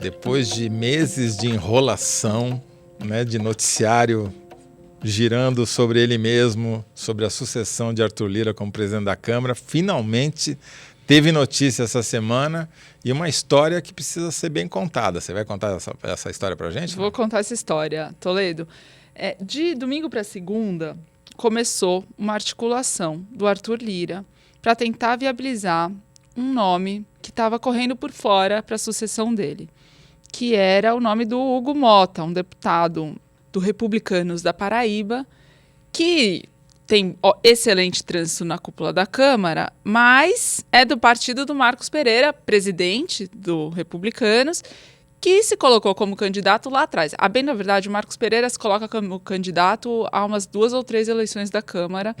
Depois de meses de enrolação, né, de noticiário girando sobre ele mesmo, sobre a sucessão de Arthur Lira como presidente da Câmara, finalmente teve notícia essa semana e uma história que precisa ser bem contada. Você vai contar essa história pra gente? Vou contar essa história, Toledo. De domingo para segunda, começou uma articulação do Arthur Lira para tentar viabilizar um nome que estava correndo por fora para a sucessão dele, que era o nome do Hugo Mota, um deputado do Republicanos da Paraíba, que tem excelente trânsito na cúpula da Câmara, mas é do partido do Marcos Pereira, presidente do Republicanos, que se colocou como candidato lá atrás. A bem, na verdade, o Marcos Pereira se coloca como candidato a umas 2 ou 3 eleições da Câmara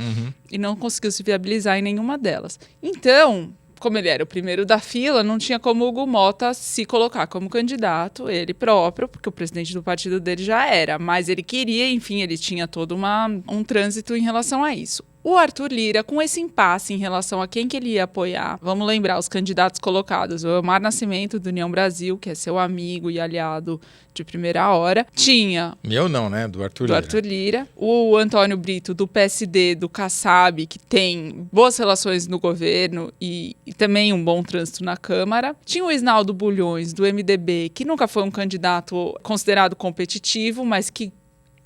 e não conseguiu se viabilizar em nenhuma delas. Então, como ele era o primeiro da fila, não tinha como o Hugo Mota se colocar como candidato, ele próprio, porque o presidente do partido dele já era, mas ele queria, enfim, ele tinha todo um trânsito em relação a isso. O Arthur Lira, com esse impasse em relação a quem que ele ia apoiar, vamos lembrar os candidatos colocados, o Elmar Nascimento, do União Brasil, que é seu amigo e aliado de primeira hora, tinha... Meu não, né? Do Arthur Lira. Do Arthur Lira. O Antônio Brito, do PSD, do Kassab, que tem boas relações no governo e também um bom trânsito na Câmara. Tinha o Isnaldo Bulhões, do MDB, que nunca foi um candidato considerado competitivo, mas que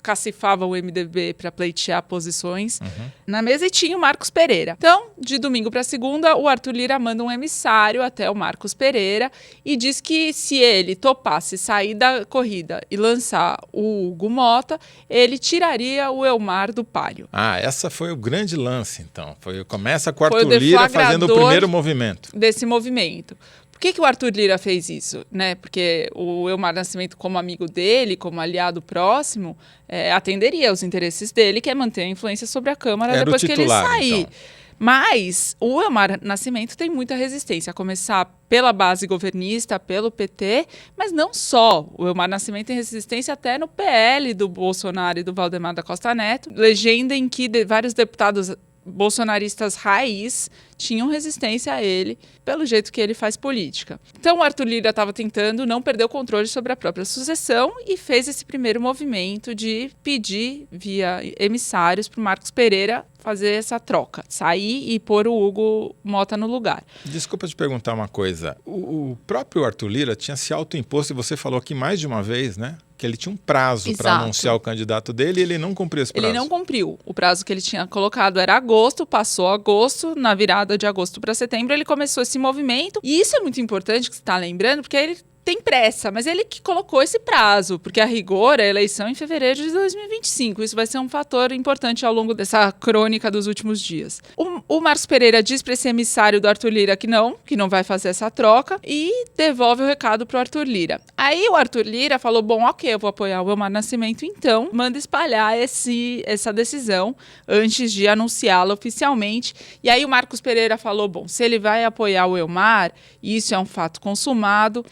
cacifava o MDB para pleitear posições na mesa, e tinha o Marcos Pereira. Então, de domingo para segunda, o Arthur Lira manda um emissário até o Marcos Pereira e diz que se ele topasse sair da corrida e lançar o Hugo Mota, ele tiraria o Elmar do páreo. Essa foi o grande lance, então. Começa com o Arthur Lira fazendo o primeiro movimento. Desse movimento. Por que o Arthur Lira fez isso? Né? Porque o Elmar Nascimento, como amigo dele, como aliado próximo, atenderia aos interesses dele, que é manter a influência sobre a Câmara depois que ele sair. Então. Mas o Elmar Nascimento tem muita resistência, a começar pela base governista, pelo PT, mas não só. O Elmar Nascimento tem resistência até no PL do Bolsonaro e do Valdemar da Costa Neto, legenda em que vários deputados bolsonaristas raiz tinham resistência a ele pelo jeito que ele faz política. Então o Arthur Lira estava tentando não perder o controle sobre a própria sucessão e fez esse primeiro movimento de pedir via emissários para o Marcos Pereira fazer essa troca, sair e pôr o Hugo Mota no lugar. Desculpa te perguntar uma coisa. O próprio Arthur Lira tinha se autoimposto, e você falou aqui mais de uma vez, né? Que ele tinha um prazo para anunciar o candidato dele e ele não cumpriu esse prazo. Ele não cumpriu. O prazo que ele tinha colocado era agosto, passou agosto, na virada de agosto para setembro ele começou esse movimento. E isso é muito importante que você está lembrando, porque ele tem pressa, mas ele que colocou esse prazo, porque a rigor é a eleição em fevereiro de 2025. Isso vai ser um fator importante ao longo dessa crônica dos últimos dias. O Marcos Pereira diz para esse emissário do Arthur Lira que não vai fazer essa troca e devolve o recado para o Arthur Lira. Aí o Arthur Lira falou, bom, ok, eu vou apoiar o Elmar Nascimento, então manda espalhar essa decisão antes de anunciá-la oficialmente. E aí o Marcos Pereira falou, bom, se ele vai apoiar o Elmar, e isso é um fato consumado,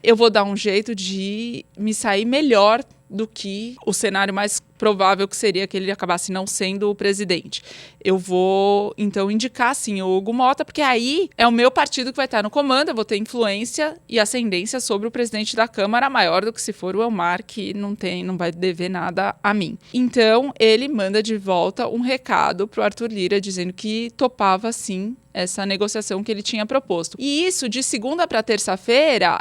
eu vou dar um jeito de me sair melhor do que o cenário mais provável, que seria que ele acabasse não sendo o presidente. Eu vou, então, indicar, sim, o Hugo Mota, porque aí é o meu partido que vai estar no comando, eu vou ter influência e ascendência sobre o presidente da Câmara, maior do que se for o Elmar, que não vai dever nada a mim. Então, ele manda de volta um recado para o Arthur Lira, dizendo que topava, sim, essa negociação que ele tinha proposto. E isso, de segunda para terça-feira,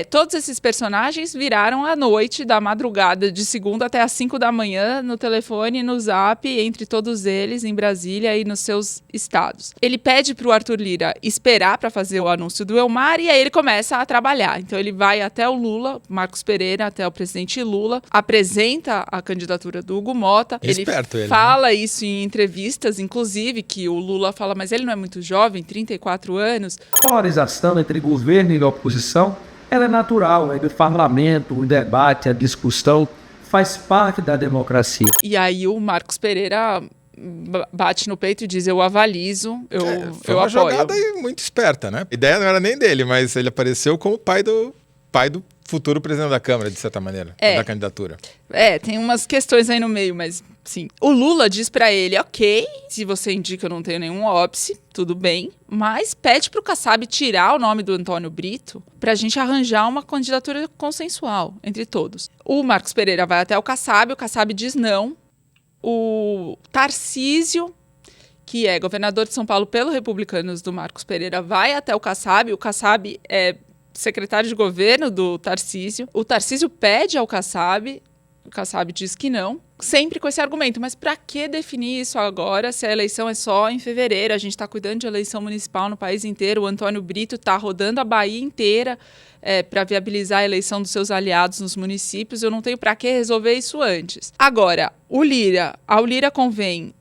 todos esses personagens viraram à noite, da madrugada, de segunda até às 5 da manhã, no telefone, no zap, entre todos eles, em Brasília e nos seus estados. Ele pede para o Arthur Lira esperar para fazer o anúncio do Elmar e aí ele começa a trabalhar. Então ele vai até o Lula, Marcos Pereira, até o presidente Lula, apresenta a candidatura do Hugo Mota. Ele fala isso em entrevistas, inclusive, que o Lula fala, mas ele não é muito jovem, 34 anos. A polarização entre governo e oposição, ela é natural, é do parlamento, o debate, a discussão faz parte da democracia. E aí o Marcos Pereira bate no peito e diz, eu avalizo, eu uma apoio. Jogada muito esperta, né? A ideia não era nem dele, mas ele apareceu como pai do futuro presidente da Câmara, de certa maneira, da candidatura. Tem umas questões aí no meio, mas sim. O Lula diz pra ele, ok, se você indica eu não tenho nenhum óbice, tudo bem, mas pede pro Kassab tirar o nome do Antônio Brito pra gente arranjar uma candidatura consensual entre todos. O Marcos Pereira vai até o Kassab diz não. O Tarcísio, que é governador de São Paulo pelo Republicanos do Marcos Pereira, vai até o Kassab é secretário de governo do Tarcísio. O Tarcísio pede ao Kassab, o Kassab diz que não, sempre com esse argumento. Mas para que definir isso agora, se a eleição é só em fevereiro? A gente está cuidando de eleição municipal no país inteiro. O Antônio Brito está rodando a Bahia inteira para viabilizar a eleição dos seus aliados nos municípios. Eu não tenho para que resolver isso antes. Agora, ao Lira convém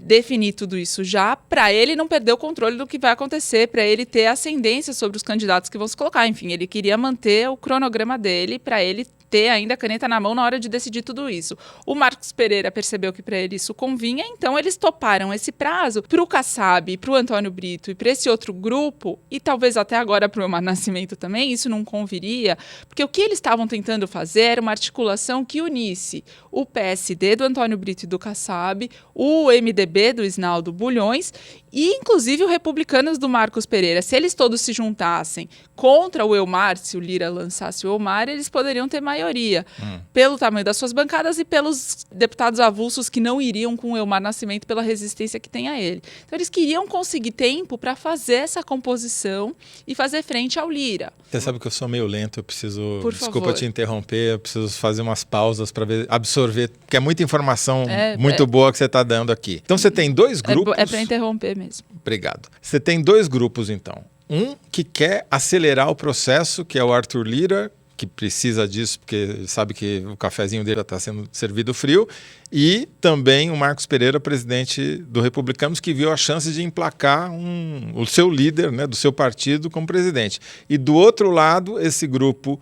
definir tudo isso já, para ele não perder o controle do que vai acontecer, para ele ter ascendência sobre os candidatos que vão se colocar. Enfim, ele queria manter o cronograma dele, para ele ter ainda a caneta na mão na hora de decidir tudo isso. O Marcos Pereira percebeu que para ele isso convinha, então eles toparam esse prazo para o Kassab, para o Antônio Brito e para esse outro grupo, e talvez até agora para o Eumar Nascimento também, isso não conviria, porque o que eles estavam tentando fazer era uma articulação que unisse o PSD do Antônio Brito e do Kassab, o MDB do Isnaldo Bulhões e, inclusive, o Republicanos do Marcos Pereira. Se eles todos se juntassem contra o Eumar, se o Lira lançasse o Eumar, eles poderiam ter maioria, pelo tamanho das suas bancadas e pelos deputados avulsos que não iriam com o Eumar Nascimento pela resistência que tem a ele. Então, eles queriam conseguir tempo para fazer essa composição e fazer frente ao Lira. Você sabe que eu sou meio lento, eu preciso... Por Desculpa favor. te interromper, eu preciso fazer umas pausas para absorver, porque é muita informação muito boa que você está dando aqui. Então, você tem dois grupos... É para interromper mesmo. Obrigado. Você tem dois grupos, então. Um que quer acelerar o processo, que é o Arthur Lira, que precisa disso, porque ele sabe que o cafezinho dele está sendo servido frio, e também o Marcos Pereira, presidente do Republicanos, que viu a chance de emplacar o seu líder, né, do seu partido como presidente. E do outro lado, esse grupo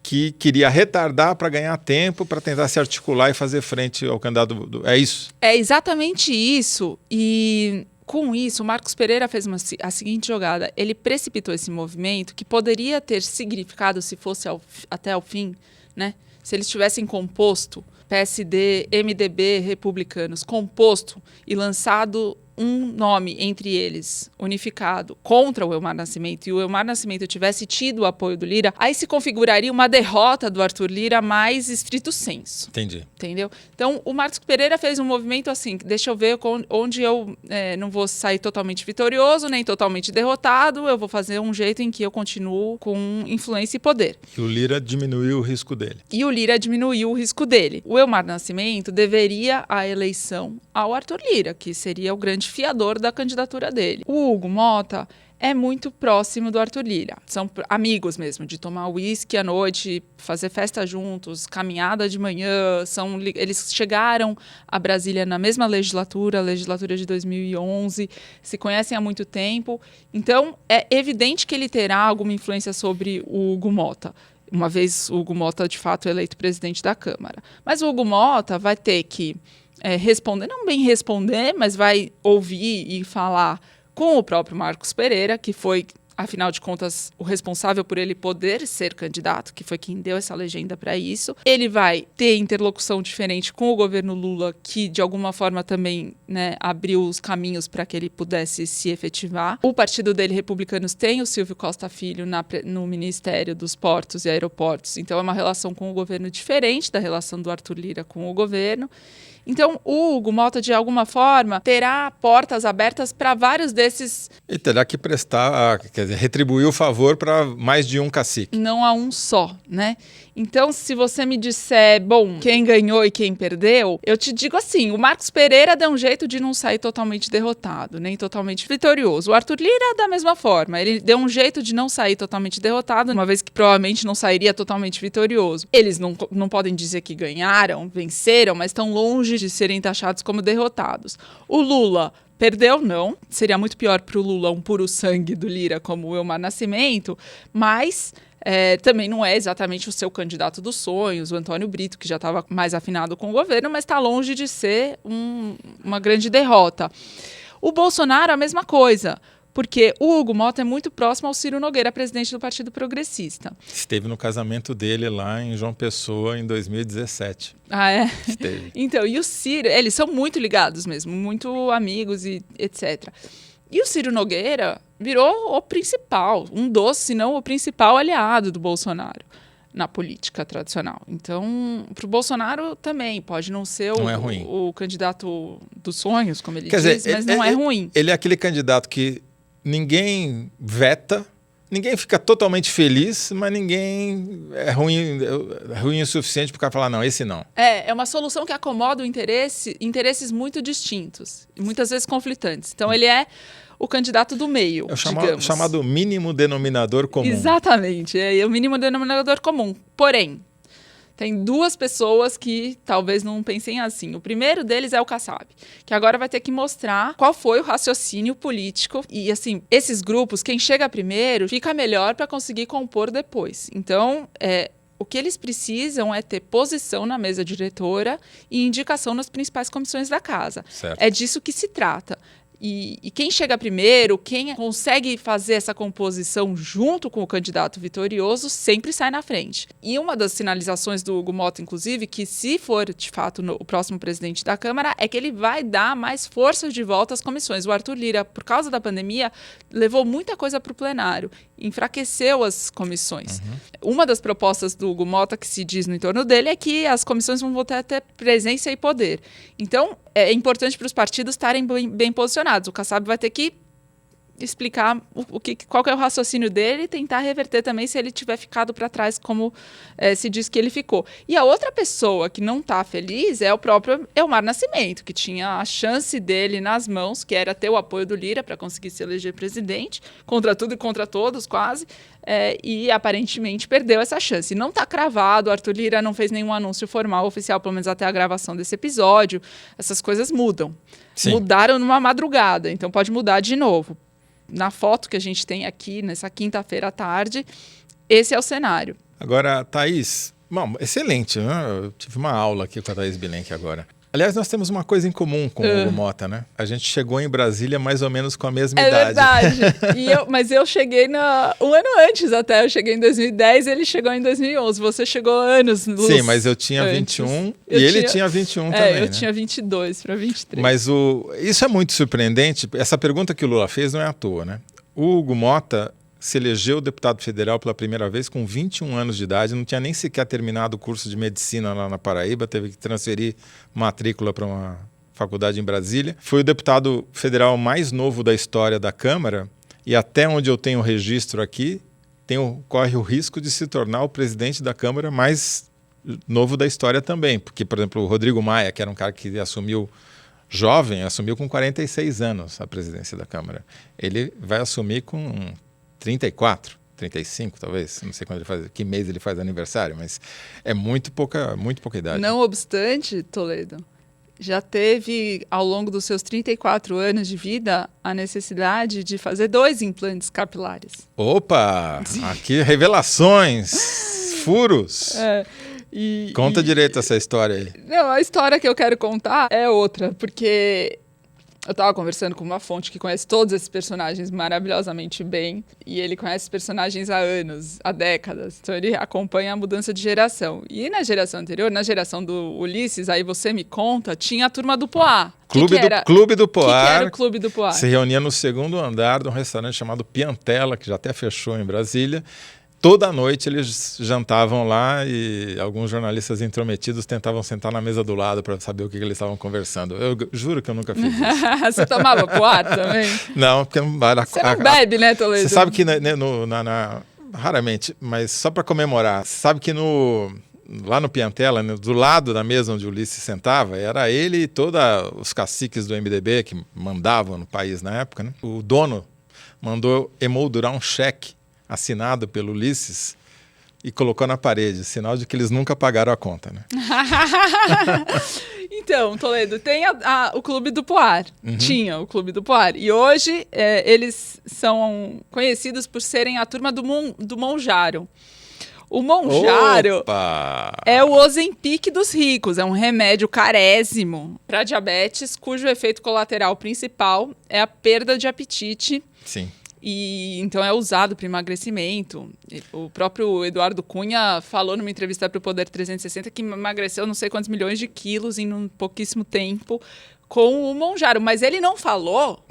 que queria retardar para ganhar tempo, para tentar se articular e fazer frente ao candidato. É isso? É exatamente isso. E com isso, o Marcos Pereira fez a seguinte jogada. Ele precipitou esse movimento que poderia ter significado, se fosse até o fim, né? Se eles tivessem composto PSD, MDB, Republicanos, composto e lançado um nome entre eles, unificado, contra o Eumar Nascimento, e o Eumar Nascimento tivesse tido o apoio do Lira, aí se configuraria uma derrota do Arthur Lira mais estrito senso. Entendi. Entendeu? Então, o Marcos Pereira fez um movimento assim, deixa eu ver onde eu não vou sair totalmente vitorioso, nem totalmente derrotado, eu vou fazer um jeito em que eu continuo com influência e poder. E o Lira diminuiu o risco dele. O Eumar Nascimento deveria a eleição ao Arthur Lira, que seria o grande fiador da candidatura dele. O Hugo Motta é muito próximo do Arthur Lira. São amigos mesmo, de tomar uísque à noite, fazer festa juntos, caminhada de manhã. Eles chegaram a Brasília na mesma legislatura, a legislatura de 2011, se conhecem há muito tempo. Então, é evidente que ele terá alguma influência sobre o Hugo Motta, uma vez o Hugo Motta, de fato, eleito presidente da Câmara. Mas o Hugo Motta vai ter que responder, não bem responder, mas vai ouvir e falar com o próprio Marcos Pereira, que foi, afinal de contas, o responsável por ele poder ser candidato, que foi quem deu essa legenda para isso. Ele vai ter interlocução diferente com o governo Lula, que de alguma forma também, né, abriu os caminhos para que ele pudesse se efetivar. O partido dele, Republicanos, tem o Silvio Costa Filho no Ministério dos Portos e Aeroportos, então é uma relação com o governo diferente da relação do Arthur Lira com o governo. Então, o Hugo Motta, de alguma forma, terá portas abertas para vários desses... E terá que retribuir o favor para mais de um cacique. Não a um só, né? Então, se você me disser, bom, quem ganhou e quem perdeu, eu te digo assim, o Marcos Pereira deu um jeito de não sair totalmente derrotado, nem totalmente vitorioso. O Arthur Lira, da mesma forma, ele deu um jeito de não sair totalmente derrotado, uma vez que provavelmente não sairia totalmente vitorioso. Eles não podem dizer que ganharam, venceram, mas estão longe de serem taxados como derrotados. O Lula perdeu, não. Seria muito pior para o Lula um puro sangue do Lira como o Eumar Nascimento, mas também não é exatamente o seu candidato dos sonhos, o Antônio Brito, que já estava mais afinado com o governo, mas está longe de ser uma grande derrota. O Bolsonaro, a mesma coisa. porque o Hugo Motta é muito próximo ao Ciro Nogueira, presidente do Partido Progressista. Esteve no casamento dele lá em João Pessoa em 2017. Ah, é? Esteve. Então, e o Ciro, eles são muito ligados mesmo, muito amigos e etc. E o Ciro Nogueira virou o principal, um dos, se não o principal aliado do Bolsonaro na política tradicional. Então, para o Bolsonaro também pode não ser não é ruim. o candidato dos sonhos, como ele Quer diz, dizer, mas não é ruim. Ele é aquele candidato que ninguém veta, ninguém fica totalmente feliz, mas ninguém é ruim o suficiente para o cara falar, não, esse não. É uma solução que acomoda interesses muito distintos, e muitas vezes conflitantes. Então, ele é o candidato do meio, É o digamos. chamado mínimo denominador comum. Exatamente, é o mínimo denominador comum. Porém, tem duas pessoas que talvez não pensem assim. O primeiro deles é o Kassab, que agora vai ter que mostrar qual foi o raciocínio político. E, assim, esses grupos, quem chega primeiro, fica melhor para conseguir compor depois. Então, o que eles precisam é ter posição na mesa diretora e indicação nas principais comissões da casa. Certo. É disso que se trata. E quem chega primeiro, quem consegue fazer essa composição junto com o candidato vitorioso, sempre sai na frente. E uma das sinalizações do Hugo Motta, inclusive, que se for, de fato, o próximo presidente da Câmara, é que ele vai dar mais força de volta às comissões. O Arthur Lira, por causa da pandemia, levou muita coisa para o plenário, enfraqueceu as comissões. Uma das propostas do Hugo Motta, que se diz no entorno dele, é que as comissões vão voltar a ter presença e poder. Então, é importante para os partidos estarem bem posicionados. O Kassab vai ter que explicar qual que é o raciocínio dele e tentar reverter também se ele tiver ficado para trás, como se diz que ele ficou. E a outra pessoa que não está feliz é o próprio Elmar Nascimento, que tinha a chance dele nas mãos, que era ter o apoio do Lira para conseguir se eleger presidente, contra tudo e contra todos, quase, e aparentemente perdeu essa chance. Não está cravado, o Arthur Lira não fez nenhum anúncio formal, oficial, pelo menos até a gravação desse episódio. Essas coisas mudam. Sim. Mudaram numa madrugada, então pode mudar de novo. Na foto que a gente tem aqui, nessa quinta-feira à tarde, esse é o cenário. Agora, Thaís, excelente, né? Eu tive uma aula aqui com a Thaís Bilenque agora. Aliás, nós temos uma coisa em comum com o Hugo Motta, né? A gente chegou em Brasília mais ou menos com a mesma idade. É verdade. Mas eu cheguei um ano antes até. Eu cheguei em 2010 e ele chegou em 2011. Você chegou anos luz. Sim, mas eu tinha antes. 21 ele tinha 21 também, eu tinha 22 para 23. Mas isso é muito surpreendente. Essa pergunta que o Lula fez não é à toa, né? O Hugo Motta se elegeu deputado federal pela primeira vez com 21 anos de idade, não tinha nem sequer terminado o curso de medicina lá na Paraíba, teve que transferir matrícula para uma faculdade em Brasília. Foi o deputado federal mais novo da história da Câmara e até onde eu tenho registro aqui, corre o risco de se tornar o presidente da Câmara mais novo da história também, porque, por exemplo, o Rodrigo Maia, que era um cara que assumiu jovem, assumiu com 46 anos a presidência da Câmara. Ele vai assumir com 34, 35 talvez, não sei quando que mês ele faz aniversário, mas é muito pouca idade. Não obstante, Toledo, já teve ao longo dos seus 34 anos de vida a necessidade de fazer 2 implantes capilares. Opa, aqui revelações, furos. Conta direito essa história aí. Não, a história que eu quero contar é outra, porque eu estava conversando com uma fonte que conhece todos esses personagens maravilhosamente bem, e ele conhece os personagens há anos, há décadas, então ele acompanha a mudança de geração. E na geração anterior, na geração do Ulisses, aí você me conta, tinha a turma do Poá. Clube do Poá. O que era o Clube do Poá? Se reunia no segundo andar de um restaurante chamado Piantella, que já até fechou em Brasília. Toda noite eles jantavam lá e alguns jornalistas intrometidos tentavam sentar na mesa do lado para saber o que eles estavam conversando. Eu juro que eu nunca fiz isso. Você tomava Poá também? Não, porque você não bebe, né, Toledo? Você sabe que raramente, mas só para comemorar, sabe que lá no Piantella, do lado da mesa onde o Ulisses sentava, era ele e todos os caciques do MDB que mandavam no país na época, né? O dono mandou emoldurar um cheque assinado pelo Ulisses e colocou na parede, sinal de que eles nunca pagaram a conta, né? Então, Toledo, tem o Clube do Poá. Tinha o Clube do Poá. E hoje eles são conhecidos por serem a turma do Monjaro. O Monjaro Opa! é o Ozempic dos ricos, é um remédio carésimo para diabetes, cujo efeito colateral principal é a perda de apetite. Sim. E então é usado para emagrecimento. O próprio Eduardo Cunha falou numa entrevista para o Poder 360 que emagreceu não sei quantos milhões de quilos em um pouquíssimo tempo com o Monjaro. Mas ele não falou,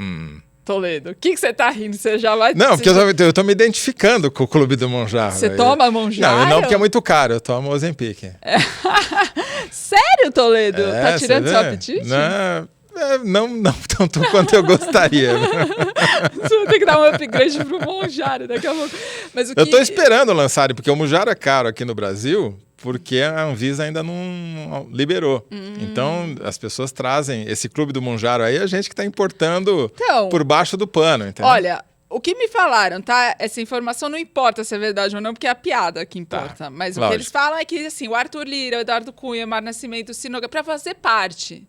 Toledo. O que você tá rindo? Você já vai... Não, porque eu tô me identificando com o Clube do Monjaro. Você toma Monjaro? Não, porque é muito caro. Eu tomo Ozempic. Sério, Toledo? Tá tirando seu apetite? Não tanto quanto eu gostaria. Você vai ter que dar um upgrade pro Monjaro daqui a pouco. Mas Eu tô esperando lançarem, porque o Monjaro é caro aqui no Brasil, porque a Anvisa ainda não liberou. Então, as pessoas trazem esse Clube do Monjaro aí, a gente que tá importando por baixo do pano, entendeu? Olha, o que me falaram, tá? Essa informação não importa se é verdade ou não, porque é a piada que importa. Tá, mas lógico. O que eles falam é que, assim, o Arthur Lira, o Eduardo Cunha, o Mar Nascimento, o Sinoga, pra fazer parte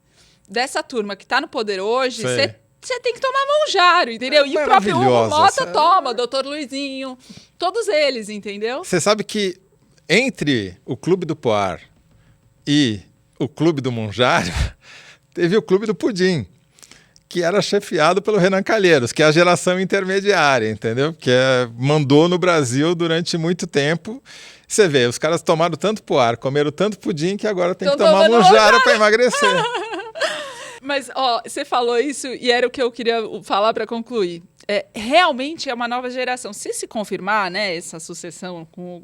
dessa turma que tá no poder hoje, você tem que tomar Monjaro, entendeu? E o próprio Hugo Mota toma, o Dr. Luizinho, todos eles, entendeu? Você sabe que entre o Clube do Poar e o Clube do Monjaro, teve o Clube do Pudim, que era chefiado pelo Renan Calheiros, que é a geração intermediária, entendeu? Que mandou no Brasil durante muito tempo. Você vê, os caras tomaram tanto Poar, comeram tanto pudim, que agora tem que tomar Monjaro para emagrecer. Mas, ó, você falou isso e era o que eu queria falar para concluir. Realmente é uma nova geração. Se confirmar, né, essa sucessão com o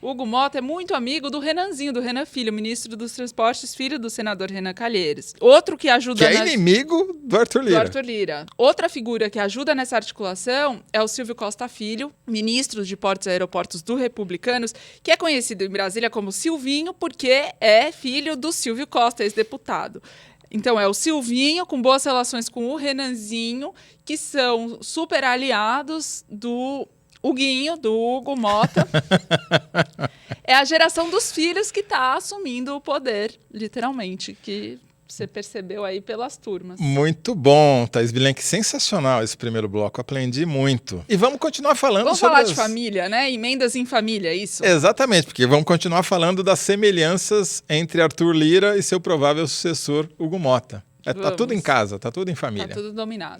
Hugo Mota é muito amigo do Renanzinho, do Renan Filho, ministro dos Transportes, filho do senador Renan Calheiros. Outro que ajuda... Que é inimigo do Arthur Lira. Do Arthur Lira. Outra figura que ajuda nessa articulação é o Silvio Costa Filho, ministro de Portos e Aeroportos do Republicanos, que é conhecido em Brasília como Silvinho, porque é filho do Silvio Costa, ex-deputado. Então, é o Silvinho, com boas relações com o Renanzinho, que são super aliados do Huguinho, do Hugo Mota. É a geração dos filhos que está assumindo o poder, literalmente, que você percebeu aí pelas turmas. Muito bom, Thaís Bilenque. Sensacional esse primeiro bloco, aprendi muito. E vamos continuar falando vamos sobre falar de família, né? Emendas em família, é isso? Exatamente, porque vamos continuar falando das semelhanças entre Arthur Lira e seu provável sucessor, Hugo Mota. Tá tudo em casa, tá tudo em família. Tá tudo dominado.